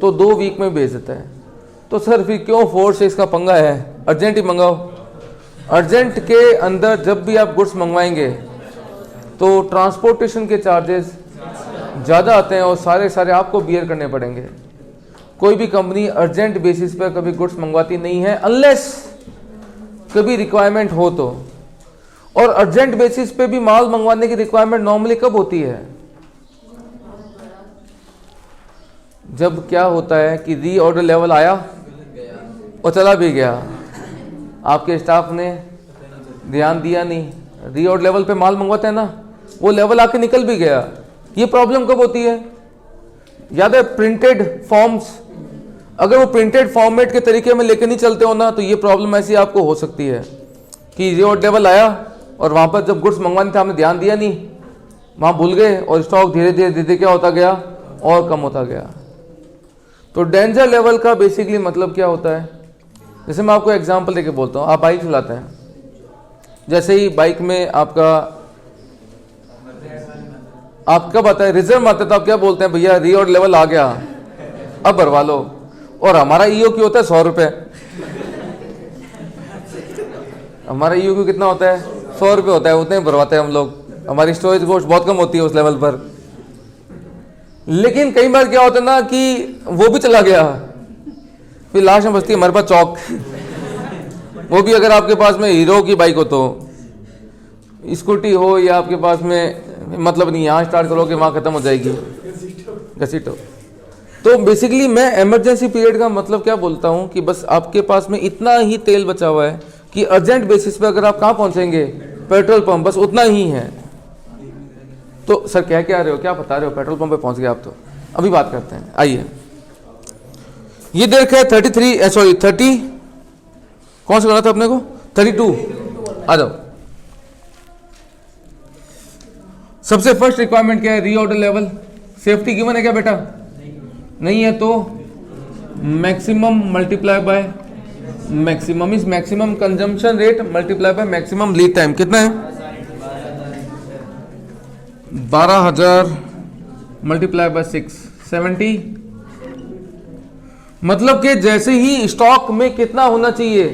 तो 2 वीक में भेज देता है। तो सर फिर क्यों 4 6 का पंगा है? अर्जेंट ही मंगाओ। अर्जेंट के अंदर जब भी आप गुड्स मंगवाएंगे तो ट्रांसपोर्टेशन के चार्जेस ज़्यादा आते हैं और सारे आपको बियर करने पड़ेंगे। कोई भी कंपनी अर्जेंट बेसिस पर कभी गुड्स मंगवाती नहीं है, अनलेस कभी रिक्वायरमेंट हो तो। और अर्जेंट बेसिस पे भी माल मंगवाने की रिक्वायरमेंट नॉर्मली कब होती है? जब क्या होता है कि री ऑर्डर लेवल आया और चला भी गया, आपके स्टाफ ने ध्यान दिया नहीं, री ऑर्डर लेवल पे माल मंगवाते हैं ना, वो लेवल आके निकल भी गया। ये प्रॉब्लम कब होती है? याद है प्रिंटेड फॉर्म्स, अगर वो प्रिंटेड फॉर्मेट के तरीके में लेके नहीं चलते हो ना, तो ये प्रॉब्लम ऐसी आपको हो सकती है कि री ऑर्डर लेवल आया और वहाँ पर जब गुड्स मंगवाने थे आपने ध्यान दिया नहीं, वहाँ भूल गए और स्टॉक धीरे धीरे धीरे क्या होता गया और कम होता गया। तो डेंजर लेवल का बेसिकली मतलब क्या होता है? जैसे मैं आपको एग्जांपल देके बोलता हूँ, आप बाइक चलाते हैं, जैसे ही बाइक में आप कब आता है रिजर्व आता है तो आप क्या बोलते हैं, भैया री ऑर्डर लेवल आ गया अब भरवा लो। और हमारा ईओक्यू होता है 100 रुपये, हमारा ईओक्यू कितना होता है? 100 रुपये होता है, उतने भरवाते हैं हम लोग। हमारी स्टोरेज कॉस्ट बहुत कम होती है उस लेवल पर। लेकिन कई बार क्या होता है ना कि वो भी चला गया, फिर लास्ट में बचती है हमारे पास चौक वो भी अगर आपके पास में हीरो की बाइक हो तो, स्कूटी हो या आपके पास में मतलब नहीं, यहाँ स्टार्ट करोगे वहाँ खत्म हो जाएगी, घसीटो। तो बेसिकली मैं इमरजेंसी पीरियड का मतलब क्या बोलता हूँ कि बस आपके पास में इतना ही तेल बचा हुआ है कि अर्जेंट बेसिस पे अगर आप कहाँ पहुँचेंगे, पेट्रोल पंप, बस उतना ही है। तो सर क्या क्या रहे हो, क्या बता रहे हो, पेट्रोल पंप पे पहुँच गए आप? तो अभी बात करते हैं, आइए। ये देख है 30 कौन सा करना था अपने को? 32 आ जाओ। सबसे फर्स्ट रिक्वायरमेंट क्या है? री ऑर्डर लेवल। सेफ्टी गिवन है क्या बेटा? नहीं है तो maximum multiply by maximum is maximum consumption rate multiply by maximum lead time. कितना है? 12,000 मल्टीप्लाई बाय 6 70। मतलब कि जैसे ही स्टॉक में कितना होना चाहिए,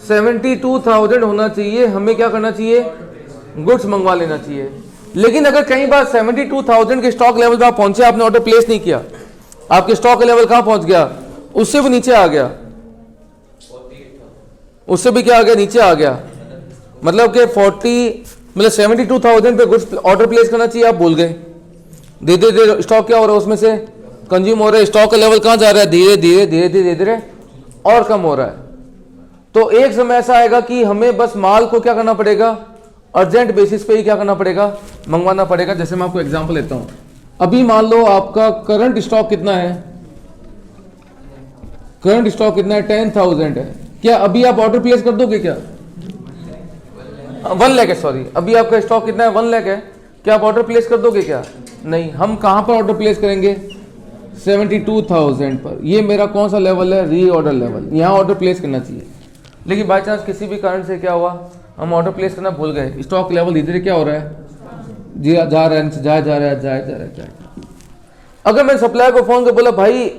72,000 होना चाहिए, हमें क्या करना चाहिए? गुड्स मंगवा लेना चाहिए। लेकिन अगर कई बार 72,000 के स्टॉक लेवल पर आप पहुंचे, आपने ऑर्डर प्लेस नहीं किया, आपके स्टॉक का लेवल कहां पहुंच गया? उससे भी नीचे आ गया, उससे भी क्या आ गया? नीचे आ गया। मतलब कि 72,000 पे गुड्स ऑर्डर प्लेस करना चाहिए, आप भूल गए। धीरे धीरे स्टॉक क्या हो रहा है, उसमें से कंज्यूम हो रहा है, स्टॉक का लेवल कहां जा रहा है? धीरे धीरे धीरे धीरे धीरे और कम हो रहा है। तो एक समय ऐसा आएगा कि हमें बस माल को क्या करना पड़ेगा? अर्जेंट बेसिस पे ही क्या करना पड़ेगा? मंगवाना पड़ेगा। जैसे मैं आपको एग्जांपल लेता हूं, अभी मान लो आपका करंट स्टॉक कितना है? करंट स्टॉक कितना है? 10,000 है। क्या अभी आप ऑर्डर प्लेस कर दोगे क्या? 1 लाख है, सॉरी, अभी आपका स्टॉक कितना है? 1 लाख है। क्या आप ऑर्डर प्लेस कर दोगे क्या? नहीं। हम कहां पर ऑर्डर प्लेस करेंगे? 72,000 पर। ये मेरा कौन सा लेवल है? री ऑर्डर लेवल। यहां ऑर्डर प्लेस करना चाहिए। लेकिन बाई चांस किसी भी कारण से क्या हुआ, हम ऑर्डर प्लेस करना भूल गए, स्टॉक लेवल धीरे धीरे क्या हो रहा है? जा रहा है। अगर मैं सप्लायर को फोन कर बोला, भाई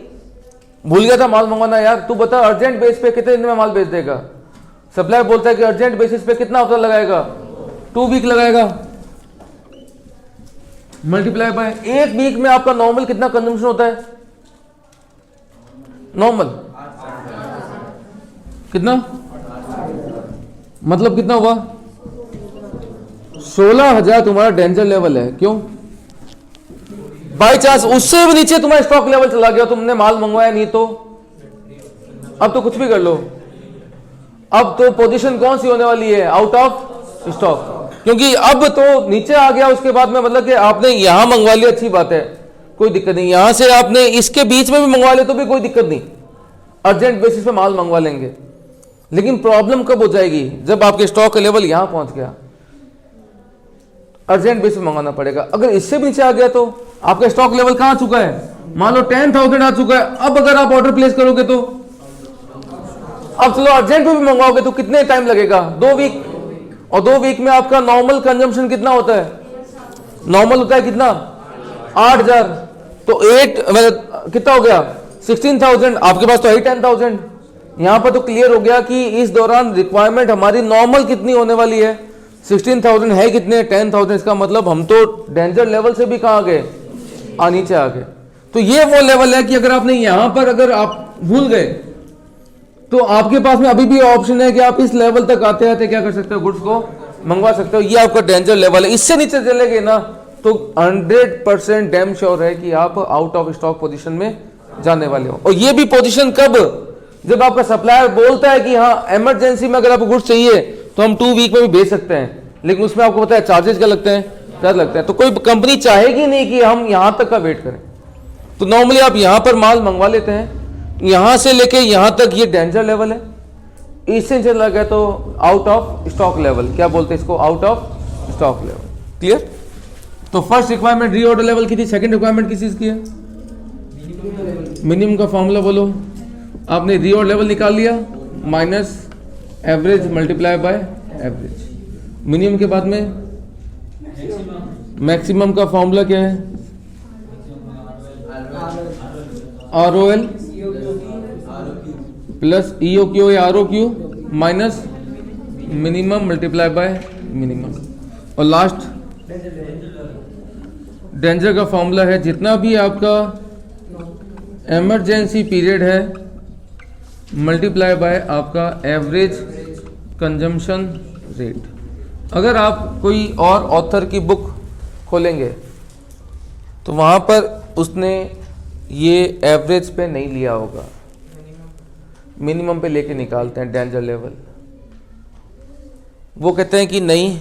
भूल गया था माल मंगवाना, यार तू बता अर्जेंट बेस पे कितने दिन में माल बेच देगा? सप्लायर बोलता है कि अर्जेंट बेसिस पे कितना हफ्ता लगाएगा? 2 वीक लगाएगा। मल्टीप्लाई बाय 1 वीक में आपका नॉर्मल कितना कंजम्पशन होता है? नॉर्मल कितना? मतलब कितना हुआ? 16,000 तुम्हारा डेंजर लेवल है। क्यों? बाई चांस उससे भी नीचे तुम्हारा स्टॉक लेवल चला गया, तुमने माल मंगवाया नहीं तो अब तो कुछ भी कर लो, अब तो पोजीशन कौन सी होने वाली है? Out of stock. क्योंकि अब तो नीचे आ गया, उसके बाद में मतलब कि आपने यहां मंगवा लिया, अच्छी बात है, कोई दिक्कत नहीं। यहां से आपने इसके बीच में भी मंगवा लिया तो भी कोई दिक्कत नहीं, अर्जेंट बेसिस पे माल मंगवा लेंगे। लेकिन प्रॉब्लम कब हो जाएगी? जब आपके स्टॉक का लेवल यहां पहुंच गया, अर्जेंट बेसिस पे मंगाना पड़ेगा। अगर इससे भी नीचे आ गया तो आपका स्टॉक लेवल कहां आ चुका है? मान लो 10,000 आ चुका है। अब अगर आप ऑर्डर प्लेस करोगे तो अब चलो अर्जेंट में भी मंगवाओगे तो कितने टाइम लगेगा? 2 वीक। और 2 वीक में आपका नॉर्मल कंजम्पशन कितना होता है? नॉर्मल होता है कितना? 8,000। तो 8 कितना हो गया? 16,000। आपके पास तो है 10,000। यहां पर तो क्लियर हो गया कि इस दौरान रिक्वायरमेंट हमारी नॉर्मल कितनी होने वाली है? 16,000 है कितने? 10,000। इसका मतलब हम तो डेंजर लेवल से भी कहां आ गए? नीचे आ गए। तो ये वो लेवल है कि अगर आपने यहां पर अगर आप भूल गए तो आपके पास में अभी भी ऑप्शन है कि आप इस लेवल तक आते आते क्या कर सकते हो? गुड्स को मंगवा सकते हो। ये आपका डेंजर लेवल है, इससे नीचे चलेगे ना तो 100% डैम श्योर है कि आप आउट ऑफ स्टॉक पोजीशन में जाने वाले हो। और ये भी पोजीशन कब, जब आपका सप्लायर बोलता है कि हाँ इमरजेंसी में अगर आपको गुड्स चाहिए तो हम 2 वीक में भी भेज सकते हैं, लेकिन उसमें आपको पता है चार्जेस क्या लगते हैं, चार्ज लगता है। तो कोई कंपनी चाहेगी नहीं कि हम यहां तक का वेट करें, तो नॉर्मली आप यहां पर माल मंगवा लेते हैं। यहां से लेके यहां तक ये डेंजर लेवल है, इससे चला गया तो आउट ऑफ स्टॉक लेवल, क्या बोलते हैं इसको, out of stock level. Clear? तो फर्स्ट रिक्वायरमेंट रीऑर्डर लेवल की थी, सेकंड रिक्वायरमेंट किस चीज की है, मिनिमम का फॉर्मूला बोलो। आपने रीऑर्डर लेवल निकाल लिया minus average multiply by average. Minimum के बाद में मैक्सिमम का फॉर्मूला क्या है, ROL प्लस EOQ या ROQ minus minimum multiply by minimum. और लास्ट डेंजर का फॉर्मूला है जितना भी आपका इमरजेंसी पीरियड है मल्टीप्लाई बाय आपका एवरेज कंजम्पशन रेट। अगर आप कोई और ऑथर की बुक खोलेंगे तो वहाँ पर उसने ये एवरेज पे नहीं लिया होगा, मिनिमम पे लेके निकालते हैं डेंजर लेवल। वो कहते हैं कि नहीं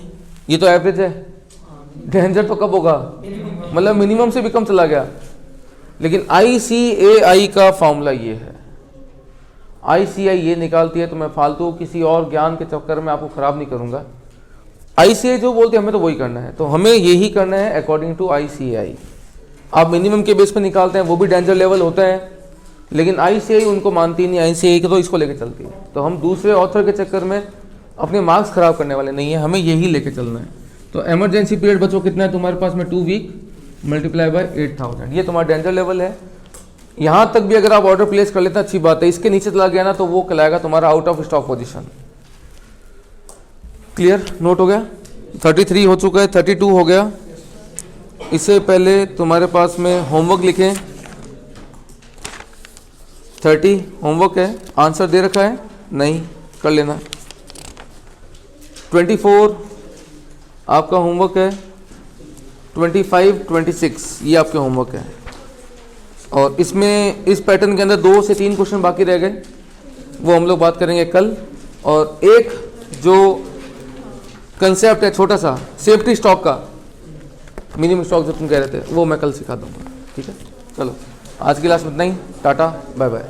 ये तो एवरेज है, डेंजर तो कब होगा, मतलब मिनिमम से भी कम चला गया। लेकिन ICAI का फॉर्मूला ये है, ICAI ये निकालती है। तो मैं फालतू किसी और ज्ञान के चक्कर में आपको खराब नहीं करूंगा। ICAI जो बोलते हैं हमें तो वही करना है, तो हमें यही करना है अकॉर्डिंग टू ICAI। आप मिनिमम के बेस पे निकालते हैं, वो भी डेंजर लेवल होता है, लेकिन ICAI उनको मानती नहीं, ICAI के तो इसको लेके चलती है। तो हम दूसरे ऑथर के चक्कर में अपने मार्क्स खराब करने वाले नहीं है, हमें यही लेके चलना है। तो इमरजेंसी पीरियड बच्चों कितना है तुम्हारे पास में, 2 वीक मल्टीप्लाई बाय 8000, ये तुम्हारा डेंजर लेवल है। यहाँ तक भी अगर आप ऑर्डर प्लेस कर लेते हैं अच्छी बात है, इसके नीचे चला गया ना तो वो कहलाएगा तुम्हारा out of stock position. Clear? Note हो गया? 33 हो चुका है, 32 हो गया। इससे पहले तुम्हारे पास में होमवर्क लिखें, 30 होमवर्क है, आंसर दे रखा है नहीं, कर लेना। 24 आपका होमवर्क है, 25, 26 ये आपके होमवर्क है। और इसमें इस पैटर्न के अंदर 2 से 3 क्वेश्चन बाकी रह गए, वो हम लोग बात करेंगे कल। और एक जो कंसेप्ट है छोटा सा सेफ्टी स्टॉक का, मिनिमम स्टॉक जो तुम कह रहे थे, वो मैं कल सिखा दूंगा। ठीक है, चलो आज की क्लास में इतना ही, टाटा बाय बाय।